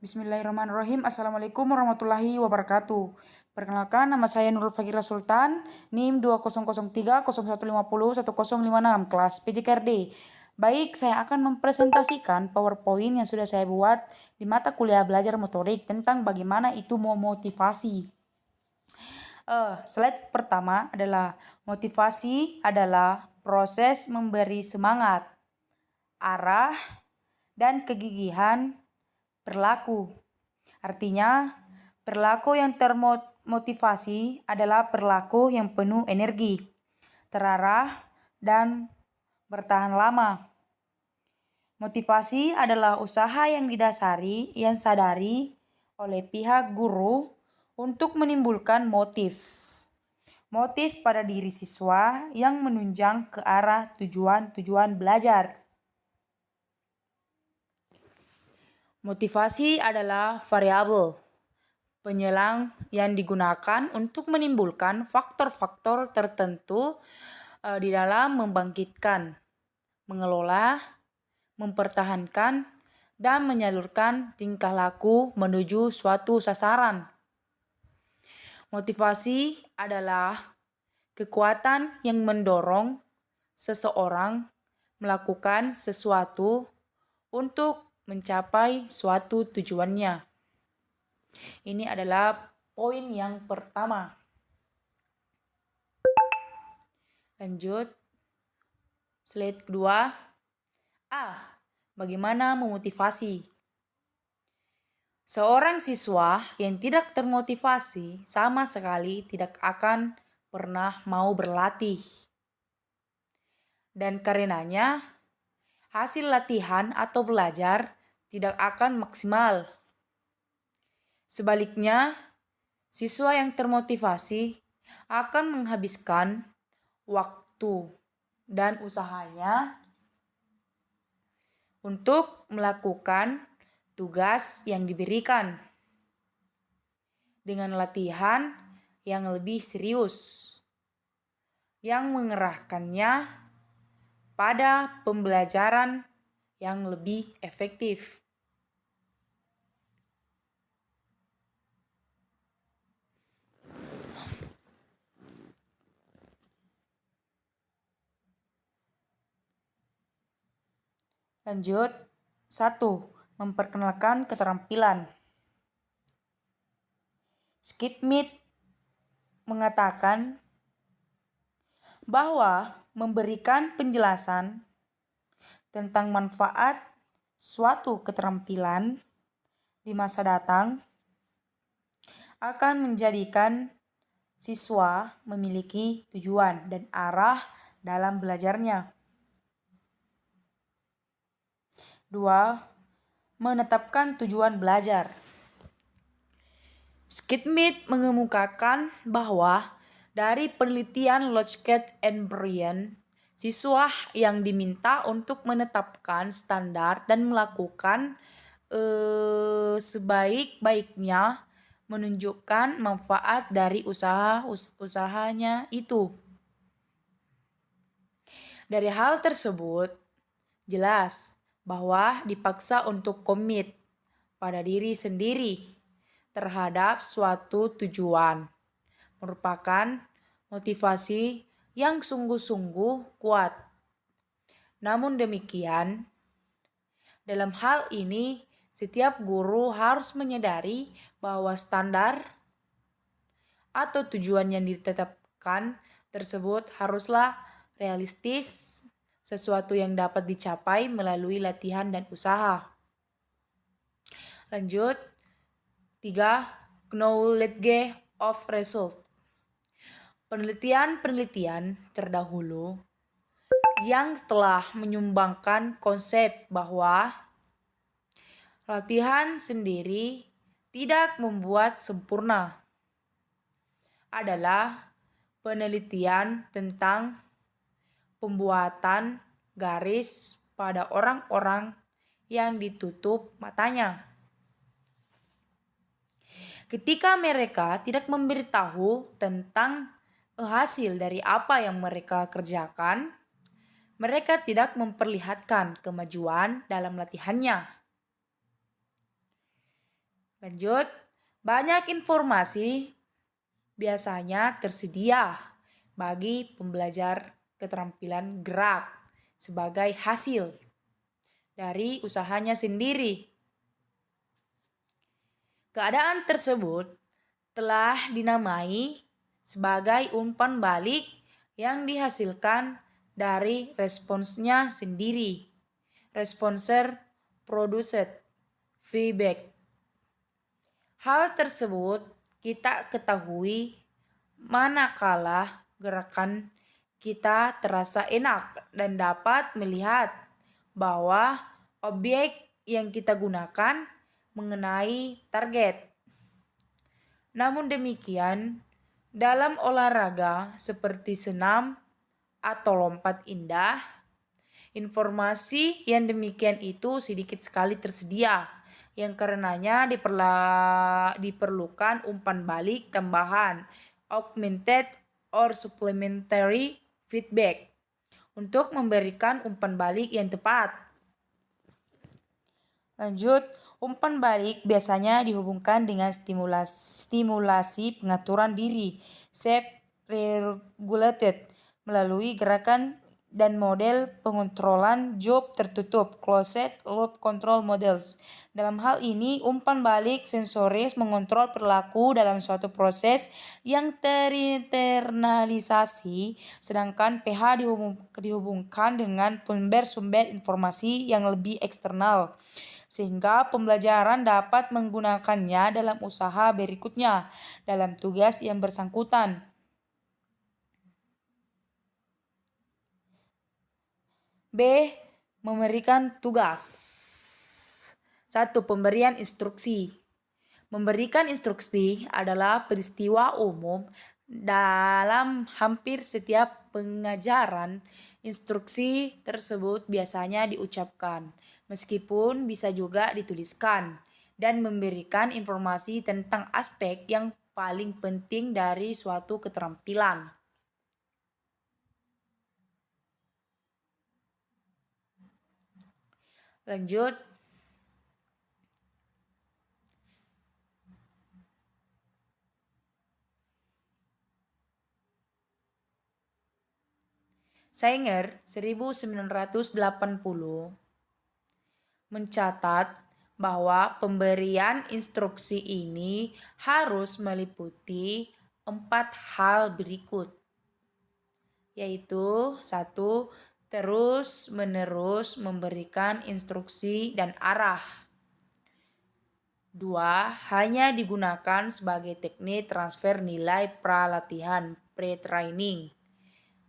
Bismillahirrahmanirrahim. Assalamualaikum warahmatullahi wabarakatuh. Perkenalkan, nama saya Nurul Fakira Sultan, NIM 200301501056, kelas PJKRD. Baik, saya akan mempresentasikan PowerPoint yang sudah saya buat di mata kuliah belajar motorik tentang bagaimana itu memotivasi. Slide pertama adalah motivasi adalah proses memberi semangat, arah, dan kegigihan perilaku. Artinya, perilaku yang termotivasi adalah perilaku yang penuh energi, terarah, dan bertahan lama. Motivasi adalah usaha yang sadari oleh pihak guru untuk menimbulkan motif pada diri siswa yang menunjang ke arah tujuan belajar. Motivasi adalah variabel penyelang yang digunakan untuk menimbulkan faktor-faktor tertentu di dalam membangkitkan, mengelola, mempertahankan, dan menyalurkan tingkah laku menuju suatu sasaran. Motivasi adalah kekuatan yang mendorong seseorang melakukan sesuatu untuk mencapai suatu tujuannya. Ini adalah poin yang pertama. Lanjut, slide kedua. Bagaimana memotivasi? Seorang siswa yang tidak termotivasi sama sekali tidak akan pernah mau berlatih. Dan karenanya, hasil latihan atau belajar tidak akan maksimal. Sebaliknya, siswa yang termotivasi akan menghabiskan waktu dan usahanya untuk melakukan tugas yang diberikan dengan latihan yang lebih serius, yang mengerahkannya pada pembelajaran yang lebih efektif. Lanjut, 1. Memperkenalkan keterampilan. Schmidt mengatakan bahwa memberikan penjelasan tentang manfaat suatu keterampilan di masa datang akan menjadikan siswa memiliki tujuan dan arah dalam belajarnya. 2. Menetapkan tujuan belajar. Schmidt mengemukakan bahwa dari penelitian Lockett and Bryan, siswa yang diminta untuk menetapkan standar dan melakukan sebaik-baiknya menunjukkan manfaat dari usahanya itu. Dari hal tersebut, jelas bahwa dipaksa untuk komit pada diri sendiri terhadap suatu tujuan merupakan motivasi yang sungguh-sungguh kuat. Namun demikian, dalam hal ini setiap guru harus menyadari bahwa standar atau tujuan yang ditetapkan tersebut haruslah realistis, sesuatu yang dapat dicapai melalui latihan dan usaha. Lanjut, 3. Knowledge of result. Penelitian terdahulu yang telah menyumbangkan konsep bahwa latihan sendiri tidak membuat sempurna adalah penelitian tentang pembuatan garis pada orang-orang yang ditutup matanya. Ketika mereka tidak memberitahu tentang hasil dari apa yang mereka kerjakan, mereka tidak memperlihatkan kemajuan dalam latihannya. Lanjut, banyak informasi biasanya tersedia bagi pembelajar keterampilan gerak sebagai hasil dari usahanya sendiri. Keadaan tersebut telah dinamai sebagai umpan balik yang dihasilkan dari responsnya sendiri. Responser produced feedback. Hal tersebut kita ketahui manakala gerakan kita terasa enak dan dapat melihat bahwa objek yang kita gunakan mengenai target. Namun demikian, dalam olahraga seperti senam atau lompat indah, informasi yang demikian itu sedikit sekali tersedia, yang karenanya diperlukan umpan balik tambahan, augmented or supplementary feedback, untuk memberikan umpan balik yang tepat. Lanjut, umpan balik biasanya dihubungkan dengan stimulasi pengaturan diri, self-regulated, melalui gerakan dan model pengontrolan job tertutup, closed loop control models. Dalam hal ini, umpan balik sensoris mengontrol perilaku dalam suatu proses yang terinternalisasi, sedangkan pH dihubungkan dengan sumber informasi yang lebih eksternal, sehingga pembelajaran dapat menggunakannya dalam usaha berikutnya dalam tugas yang bersangkutan. B. Memberikan tugas. 1. Pemberian instruksi. Memberikan instruksi adalah peristiwa umum dalam hampir setiap pengajaran. Instruksi tersebut biasanya diucapkan, meskipun bisa juga dituliskan, dan memberikan informasi tentang aspek yang paling penting dari suatu keterampilan. Lanjut. Sanger 1980 mencatat bahwa pemberian instruksi ini harus meliputi 4 hal berikut, yaitu 1. Terus-menerus memberikan instruksi dan arah. 2. Hanya digunakan sebagai teknik transfer nilai pra-latihan pre-training.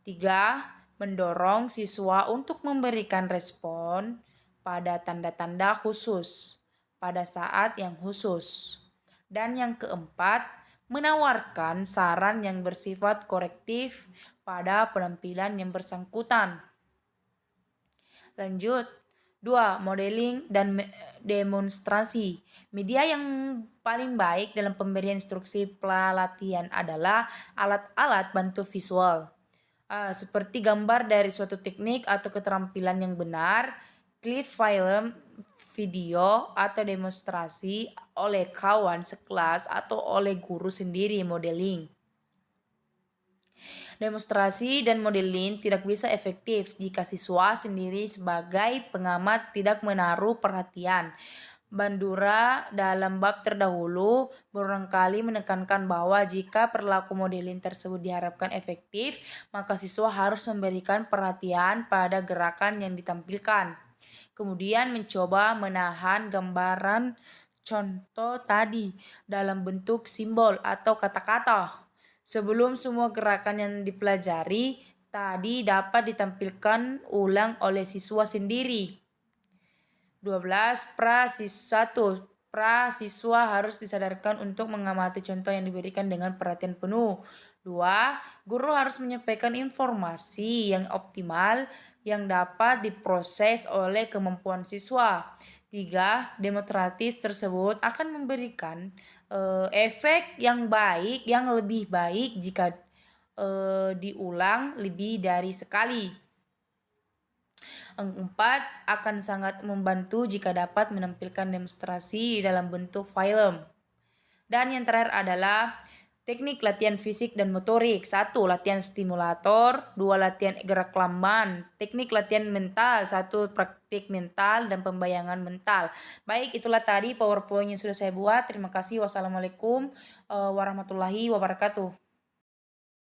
3. Mendorong siswa untuk memberikan respon pada tanda-tanda khusus pada saat yang khusus. Dan yang keempat, menawarkan saran yang bersifat korektif pada penampilan yang bersangkutan. Lanjut. 2. Modeling dan demonstrasi. Media yang paling baik dalam pemberian instruksi pelatihan adalah alat-alat bantu visual, seperti gambar dari suatu teknik atau keterampilan yang benar, klip film, video, atau demonstrasi oleh kawan sekelas atau oleh guru sendiri modeling. Demonstrasi dan modeling tidak bisa efektif jika siswa sendiri sebagai pengamat tidak menaruh perhatian. Bandura dalam bab terdahulu berulang kali menekankan bahwa jika perilaku modeling tersebut diharapkan efektif, maka siswa harus memberikan perhatian pada gerakan yang ditampilkan. Kemudian mencoba menahan gambaran contoh tadi dalam bentuk simbol atau kata-kata, sebelum semua gerakan yang dipelajari tadi dapat ditampilkan ulang oleh siswa sendiri. 12. Pra-siswa harus disadarkan untuk mengamati contoh yang diberikan dengan perhatian penuh. 2. Guru harus menyampaikan informasi yang optimal yang dapat diproses oleh kemampuan siswa. 3. Demonstratif tersebut akan memberikan efek yang lebih baik jika diulang lebih dari sekali. Yang keempat, akan sangat membantu jika dapat menampilkan demonstrasi dalam bentuk film. Dan yang terakhir adalah teknik latihan fisik dan motorik. 1. Latihan stimulator. 2. Latihan gerak lamban. Teknik latihan mental. 1. Praktik mental dan pembayangan mental. Baik, itulah tadi PowerPoint yang sudah saya buat. Terima kasih. Wassalamualaikum warahmatullahi wabarakatuh.